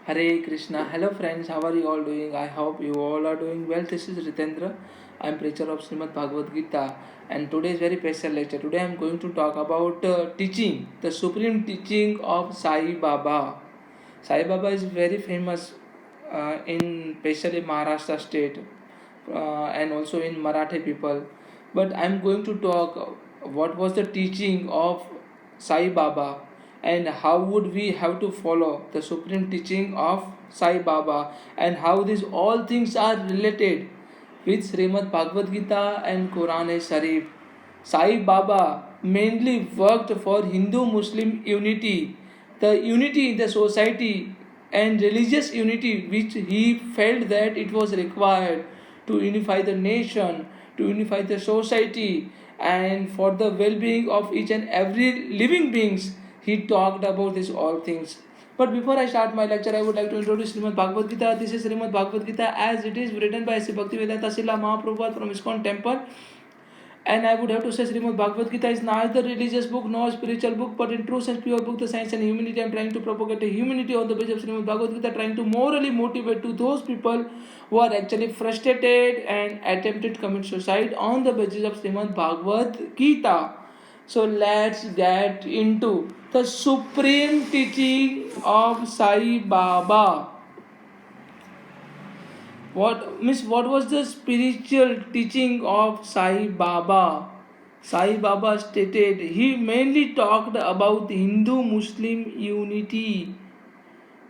Hare Krishna. Hello friends, how are you all doing? I hope you all are doing well. This is Ritendra. I am preacher of Srimad Bhagavad Gita, and today is very special lecture. Today I am going to talk about teaching, the supreme teaching of Sai Baba. Sai Baba is very famous in especially Maharashtra state and also in Marathi people. But I am going to talk what was the teaching of Sai Baba and how would we have to follow the supreme teaching of Sai Baba and how these all things are related with Srimad Bhagavad Gita and Quran Sharif. Sai Baba mainly worked for Hindu Muslim unity, the unity in the society and religious unity which he felt that it was required to unify the nation, to unify the society, and for the well-being of each and every living beings. He talked about these all things. But before I start my lecture, I would like to introduce Srimad Bhagavad Gita. This is Srimad Bhagavad Gita as it is written by Sri Bhaktivedanta Srila Mahaprabhupada from ISKCON temple. And I would have to say Srimad Bhagavad Gita is neither religious book nor spiritual book, but in true sense pure book, the science and humanity. I am trying to propagate a humanity on the basis of Srimad Bhagavad Gita, trying to morally motivate to those people who are actually frustrated and attempted to commit suicide on the basis of Srimad Bhagavad Gita. So let's get into the supreme teaching of Sai Baba. What was the spiritual teaching of Sai Baba? Sai Baba stated he mainly talked about Hindu Muslim unity.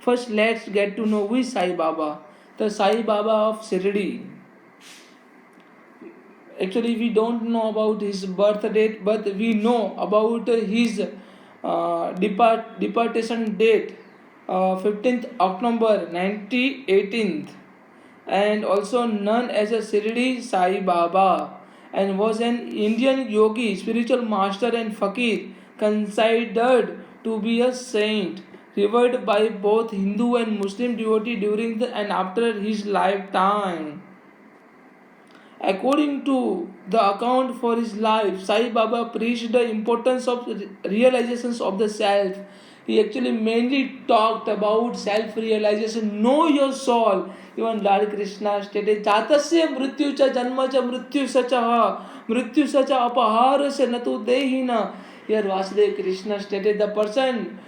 First, let's get to know who is Sai Baba. The Sai Baba of Shirdi. Actually, we don't know about his birth date, but we know about his departation date, 15th October 1918, and also known as a Shirdi Sai Baba, and was an Indian yogi, spiritual master, and fakir, considered to be a saint, revered by both Hindu and Muslim devotee during the and after his lifetime. According to the account for his life, Sai Baba preached the importance of realizations of the self. He actually mainly talked about self-realization. Know your soul. Even Lord Krishna stated, "Jatasya mrityu janma cha mrityu sacha mrityu sacha apaharasya natu dehina." Here Vasudev Krishna stated, the person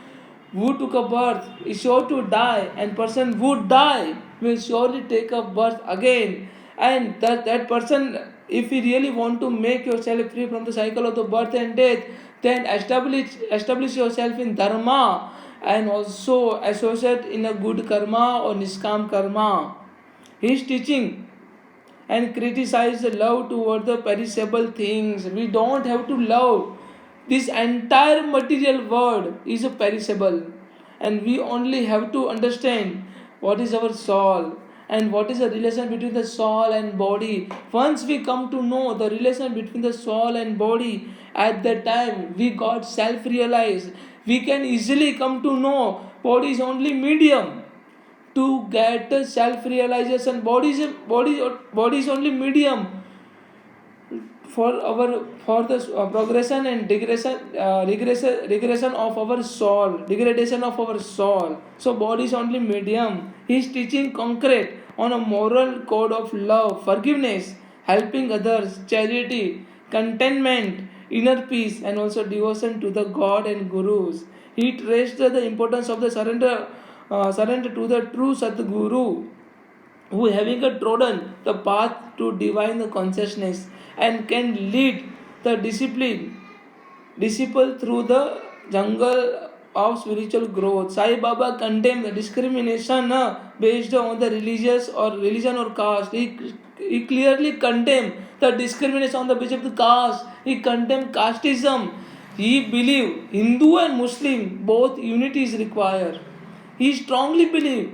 who took a birth is sure to die, and person who die will surely take a birth again. And that person, if you really want to make yourself free from the cycle of the birth and death, then establish yourself in dharma and also associate in a good karma or niskam karma. His teaching and criticize the love toward the perishable things. We don't have to love. This entire material world is a perishable, and we only have to understand what is our soul and what is the relation between the soul and body. Once we come to know the relation between the soul and body, at that time we got self-realized. We can easily come to know body is only medium to get self-realization. Body is only medium for the progression and regression of our soul, degradation of our soul. So body is only medium. He is teaching concrete on a moral code of love, forgiveness, helping others, charity, contentment, inner peace, and also devotion to the God and Gurus. He stressed the importance of the surrender to the true Sadguru, who having a trodden the path to divine consciousness and can lead the disciple through the jungle of spiritual growth. Sai Baba condemned the discrimination based on the religion or caste. He clearly condemned the discrimination on the basis of the caste. He condemned casteism. He believed Hindu and Muslim both unity is required. He strongly believed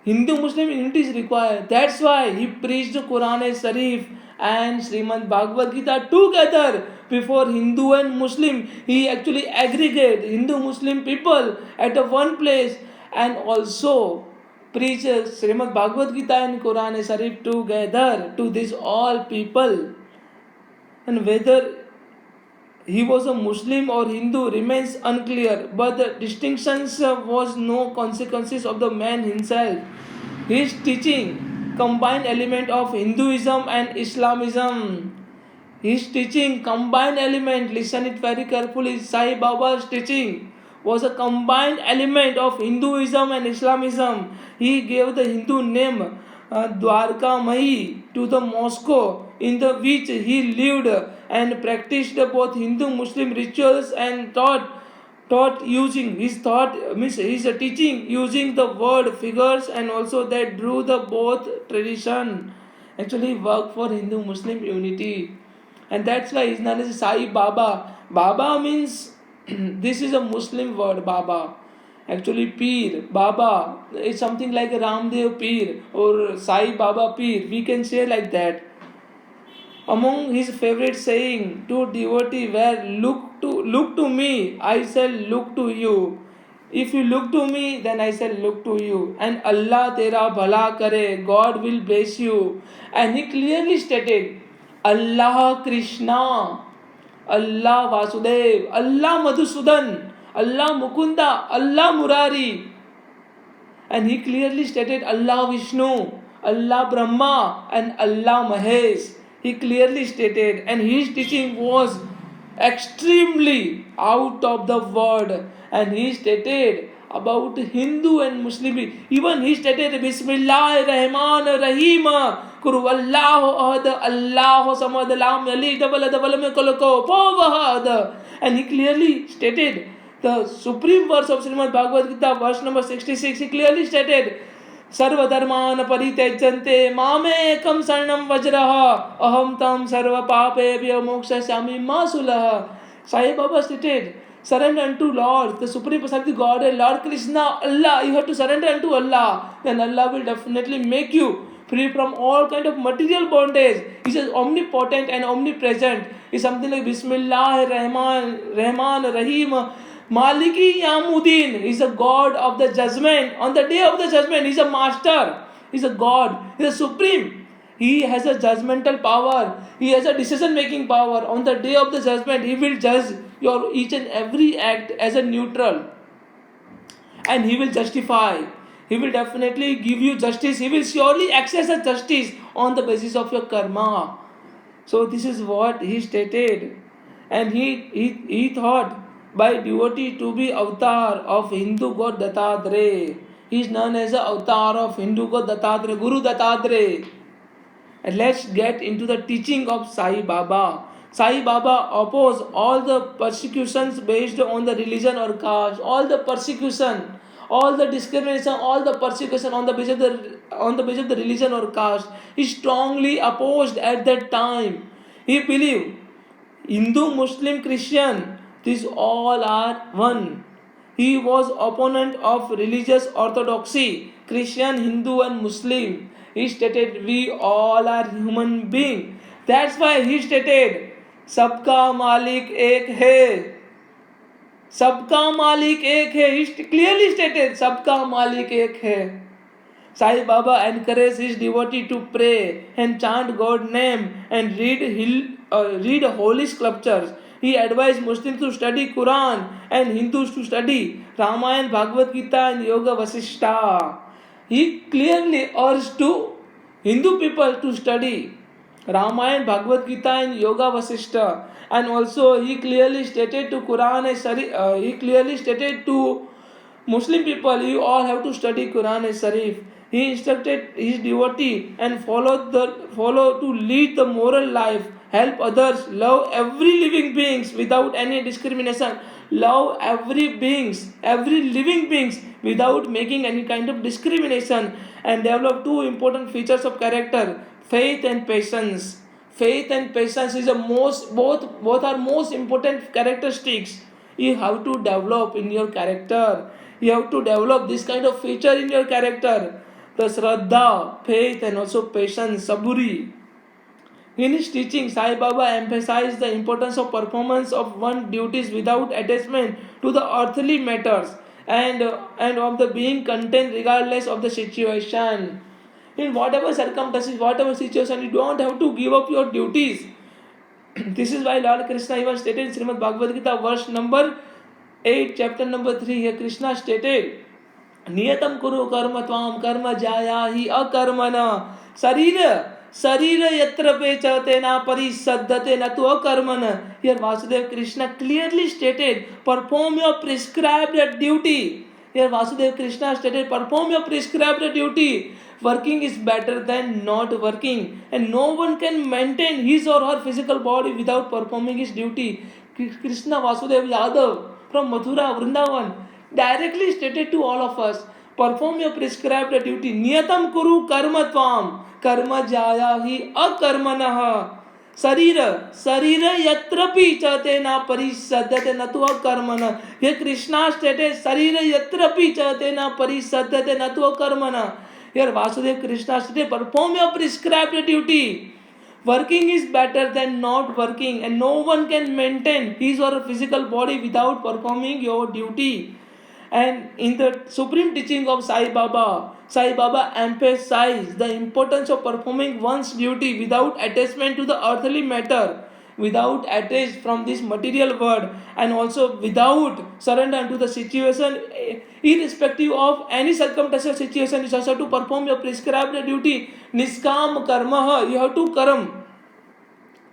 Hindu Muslim unity is required. That's why he preached the Quran Sharif and Srimad Bhagavad Gita together before Hindu and Muslim. He actually aggregate Hindu Muslim people at a one place and also preach Srimad Bhagavad Gita and Quran Sharif together to these all people. And whether he was a Muslim or Hindu remains unclear, but the distinctions was no consequences of the man himself. His teaching combined element of Hinduism and Islamism. His teaching combined element, listen it very carefully, Sai Baba's teaching was a combined element of Hinduism and Islamism. He gave the Hindu name Dwarka Mahi to the Moscow in the which he lived and practiced both Hindu Muslim rituals and taught using his thought means his teaching using the word figures and also that drew the both tradition actually work for Hindu Muslim unity, and that's why his name is Sai Baba. Baba means this is a Muslim word. Baba actually Peer Baba is something like a Ramdev Peer or Sai Baba Peer, we can say like that. Among his favorite saying to devotee were look to me, I shall look to you. If you look to me, then I shall look to you. And Allah tera bhala kare, God will bless you. And he clearly stated, Allah Krishna, Allah Vasudev, Allah Madhusudan, Allah Mukunda, Allah Murari. And he clearly stated Allah Vishnu, Allah Brahma, and Allah Mahesh. He clearly stated, and his teaching was extremely out of the world. And he stated about Hindu and Muslim. Even he stated Bismillah Rahman Rahim. Kuru Allahu Ahad Allahu Samad Lam Yalid Lam Kolako Povahad. And he clearly stated the supreme verse of Srimad Bhagavad Gita, verse number 66, he clearly stated, Sarvadharman paritejante mamekam sarnam vajraha aham tam sarva papebhyo mokshasami masulaha. Sai Baba stated, surrender unto Lord, the Supreme Personality of God, Lord Krishna, Allah. You have to surrender unto Allah. Then Allah will definitely make you free from all kind of material bondage. He says omnipotent and omnipresent. It's something like Bismillah Rahman Rahim. Maliki Yamuddin is a God of the judgment. On the day of the judgment, he is a master. He is a God. He is a supreme. He has a judgmental power. He has a decision-making power. On the day of the judgment, he will judge your each and every act as a neutral. And he will justify. He will definitely give you justice. He will surely access the justice on the basis of your karma. So this is what he stated. And he thought by devotee to be avatar of Hindu god Dattatreya. He is known as the avatar of Hindu god Dattatreya, Guru Dattatreya. And let's get into the teaching of Sai Baba. Sai Baba opposed all the persecutions based on the religion or caste, all the persecution, all the discrimination, all the persecution on the basis of the religion or caste. He strongly opposed at that time. He believed Hindu, Muslim, Christian, these all are one. He was opponent of religious orthodoxy, Christian, Hindu and Muslim. He stated we all are human beings. That's why he stated Sabka Malik Ek Hai. Sabka Malik Ek Hai. He clearly stated Sabka Malik Ek Hai. Sai Baba encouraged his devotee to pray and chant God's name and read holy scriptures. He advised Muslims to study Quran and Hindus to study Ramayana, Bhagavad Gita and Yoga Vasishtha. He clearly urged to Hindu people to study Ramayana, Bhagavad Gita and Yoga Vasishtha. And also he clearly stated to he clearly stated to Muslim people, you all have to study Quran and Sharif. He instructed his devotee and follow to lead the moral life, help others, love every living beings without any discrimination, love every living beings without making any kind of discrimination, and develop two important features of character: faith and patience. Faith and patience is both are most important characteristics you have to develop in your character. You have to develop this kind of feature in your character. The Shraddha, faith and also patience, Saburi. In his teaching, Sai Baba emphasized the importance of performance of one's duties without attachment to the earthly matters and of the being content regardless of the situation. In whatever circumstances, whatever situation, you don't have to give up your duties. This is why Lord Krishna even stated in Srimad Bhagavad Gita, verse number 8, chapter number 3. Here Krishna stated, नियतम कुरु कर्म त्वाम कर्म जाया ही अकर्मण शरीर शरीर यत्र पे चते ना परिसद्धते न तो अकर्मण. Here Vasudev Krishna clearly stated, perform your prescribed duty. Here Vasudev Krishna stated, perform your prescribed duty. Working is better than not working, and no one can maintain his or her physical body without performing his duty. Krishna Vasudev Yadav from Mathura, Vrindavan directly stated to all of us, perform your prescribed duty. Niyatam kuru karma tvam karma jaya hi akarmanah. Sarira yatrapi chate na parisaddate na tu akarmana. Here Krishna stated, Sarira yatrapi chate na parisaddate na tu akarmana. Here Vasudeva Krishna stated, perform your prescribed duty. Working is better than not working, and no one can maintain his or her physical body without performing your duty. And in the supreme teaching of Sai Baba emphasized the importance of performing one's duty without attachment to the earthly matter, without attached from this material world, and also without surrender to the situation, irrespective of any circumstantial situation. Is also to perform your prescribed duty. Niskam karma, you have to karam.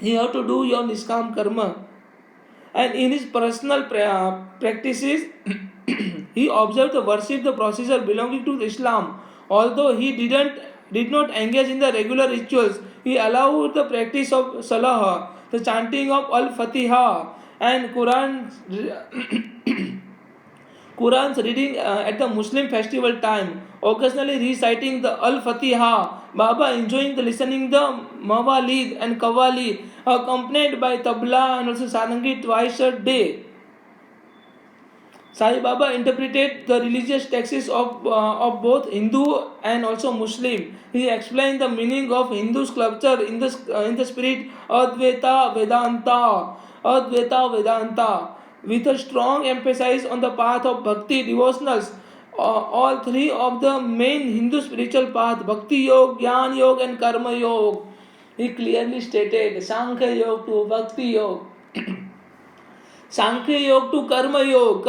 You have to do your niskam karma. And in his personal practices, he observed the worship, the procedure belonging to Islam. Although he did not engage in the regular rituals, he allowed the practice of Salah, the chanting of Al-Fatiha, and Quran's reading at the Muslim festival time, occasionally reciting the Al-Fatiha. Baba enjoying the listening the Mawalid and Qawwali, accompanied by tabla and also sarangi twice a day. Sai Baba interpreted the religious texts of both Hindu and also Muslim. He explained the meaning of Hindu sculpture in the spirit Advaita Vedanta, with a strong emphasis on the path of bhakti devotionals. All three of the main Hindu spiritual paths, Bhakti Yoga, Jnana Yoga and Karma Yoga. He clearly stated Sankhya Yoga to Bhakti Yoga. सांख्य योग to कर्म योग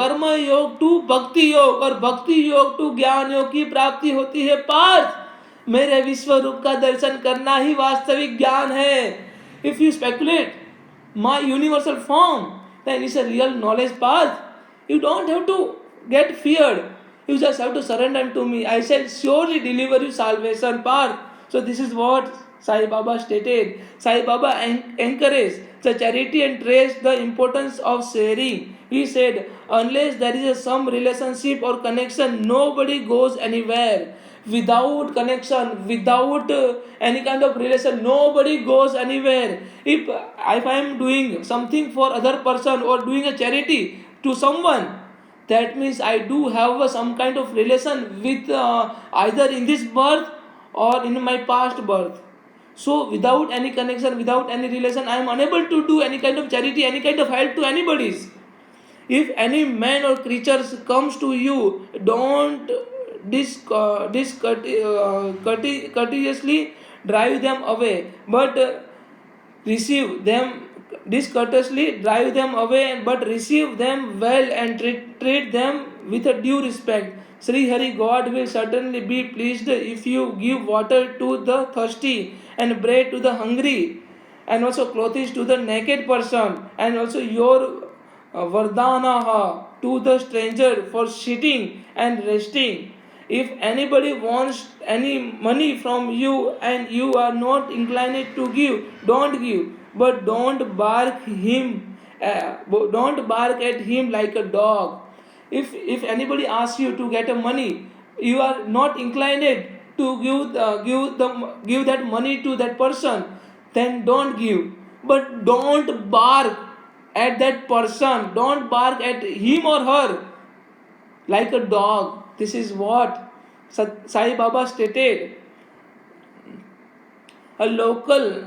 to भक्ति योग, और भक्ति योग to ज्ञान योग की प्राप्ति होती है पार्थ. मेरे विश्व रूप का दर्शन करना ही वास्तविक ज्ञान है. If you speculate my universal form, then it's a real knowledge path. You don't have to get feared. You just have to surrender to me. I shall surely deliver you salvation path. So this is what Sai Baba stated. Sai Baba encouraged the charity and stressed the importance of sharing. He said, unless there is some relationship or connection, nobody goes anywhere. Without connection, without any kind of relation, nobody goes anywhere. If I am doing something for other person or doing a charity to someone, that means I do have some kind of relation with either in this birth or in my past birth. So without any connection, without any relation, I am unable to do any kind of charity, any kind of help to anybody's. If any man or creatures comes to you, don't courteously drive them away, but receive them discourteously drive them away, but receive them well and treat them with a due respect. Sri Hari God will certainly be pleased if you give water to the thirsty and bread to the hungry, and also clothes to the naked person, and also your vardhana to the stranger for sitting and resting. If anybody wants any money from you and you are not inclined to give, don't give, but don't bark at him like a dog. If anybody asks you to get a money, you are not inclined to give that money to that person, then don't give. But don't bark at that person, don't bark at him or her like a dog. This is what Sai Baba stated. A local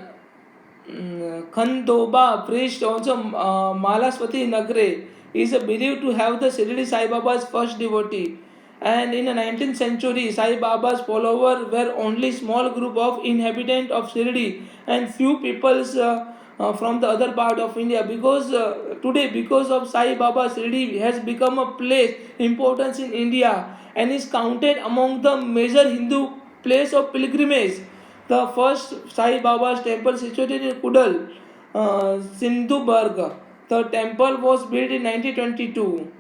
Khandoba priest, also Malaspati Nagre, is believed to have the Shirdi Sai Baba's first devotee. And in the 19th century, Sai Baba's followers were only small group of inhabitants of Shirdi, and few peoples from the other part of India, because today, because of Sai Baba, Shirdi has become a place importance in India and is counted among the major Hindu place of pilgrimage. The first Sai Baba's temple situated in Kudal, Sindhuburg. The temple was built in 1922.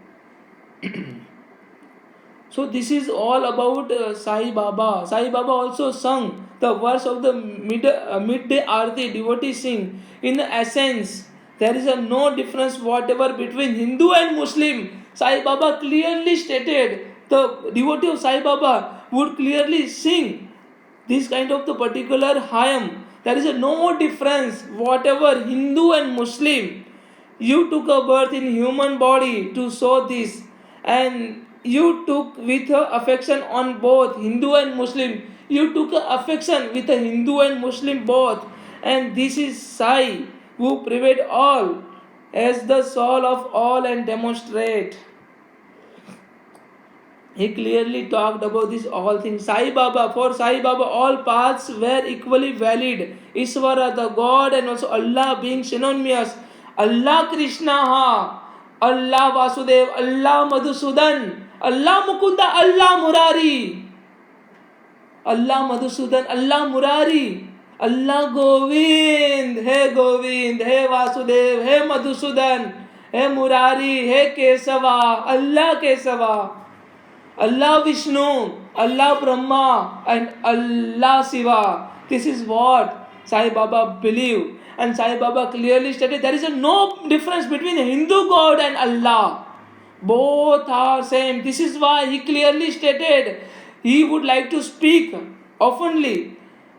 So this is all about Sai Baba. Sai Baba also sung the verse of the midday Aarti, devotee sing. In essence, there is no difference whatever between Hindu and Muslim. Sai Baba clearly stated, the devotee of Sai Baba would clearly sing this kind of the particular hymn. There is no difference whatever Hindu and Muslim. You took a birth in human body to show this, and you took with affection on both Hindu and Muslim. You took affection with a Hindu and Muslim both, and this is Sai who pervade all as the soul of all and demonstrate. He clearly talked about this all things. Sai Baba, for Sai Baba, all paths were equally valid. Ishvara, the God, and also Allah being synonymous. Allah Krishna ha, Allah Vasudev, Allah Madhusudan, Allah Mukunda, Allah Murari, Allah Madhusudan, Allah Murari, Allah Govind, He Vasudev, He Madhusudan, He Murari, He Kesava, Allah Kesava. Allah Vishnu, Allah Brahma, and Allah Shiva. This is what Sai Baba believed. And Sai Baba clearly stated there is no difference between Hindu God and Allah. Both are same. This is why he clearly stated he would like to speak oftenly.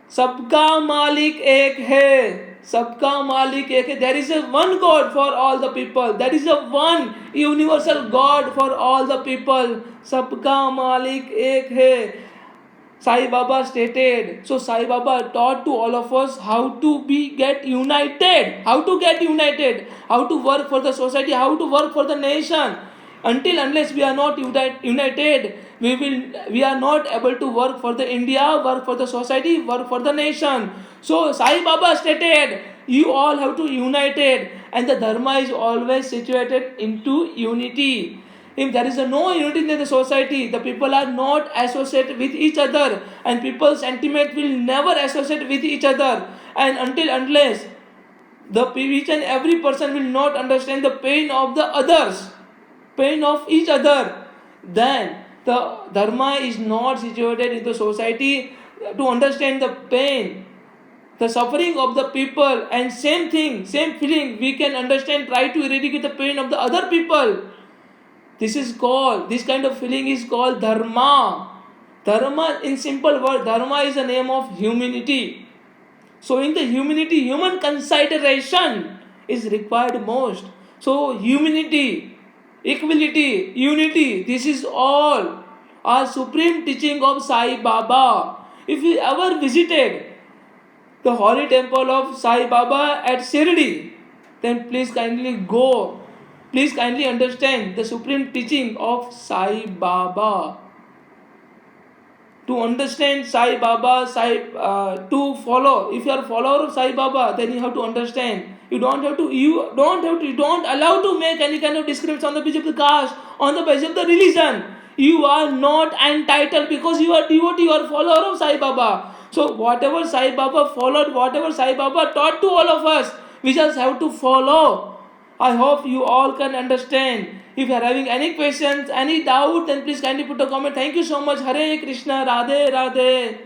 Sabka Malik Ek Hai. Sabka Malik Ek Hai. There is a one God for all the people. There is a one universal God for all the people. Sabka Malik Ek Hai. Sai Baba stated. So Sai Baba taught to all of us how to get united. How to get united. How to work for the society. How to work for the nation. Unless we are not united, we are not able to work for the India, work for the society, work for the nation. So Sai Baba stated, you all have to united, and the dharma is always situated into unity. If there is no unity in the society, the people are not associated with each other, and people's sentiment will never associate with each other. And unless each and every person will not understand the pain of the others, pain of each other, then the dharma is not situated in the society to understand the pain, the suffering of the people, and same thing, same feeling we can understand, try to eradicate the pain of the other people. This kind of feeling is called dharma. Dharma, in simple word, dharma is a name of humanity. So in the humanity, human consideration is required most. So humanity, equality, unity, this is all our supreme teaching of Sai Baba. If you ever visited the holy temple of Sai Baba at Shirdi, then please kindly go. Please kindly understand the supreme teaching of Sai Baba. To understand Sai Baba, to follow. If you are a follower of Sai Baba, then you have to understand. You don't allow to make any kind of discrimination on the basis of the caste, on the basis of the religion. You are not entitled because you are devotee, you are follower of Sai Baba. So whatever Sai Baba followed, whatever Sai Baba taught to all of us, we just have to follow. I hope you all can understand. If you are having any questions, any doubt, then please kindly put a comment. Thank you so much. Hare Krishna, Radhe Radhe.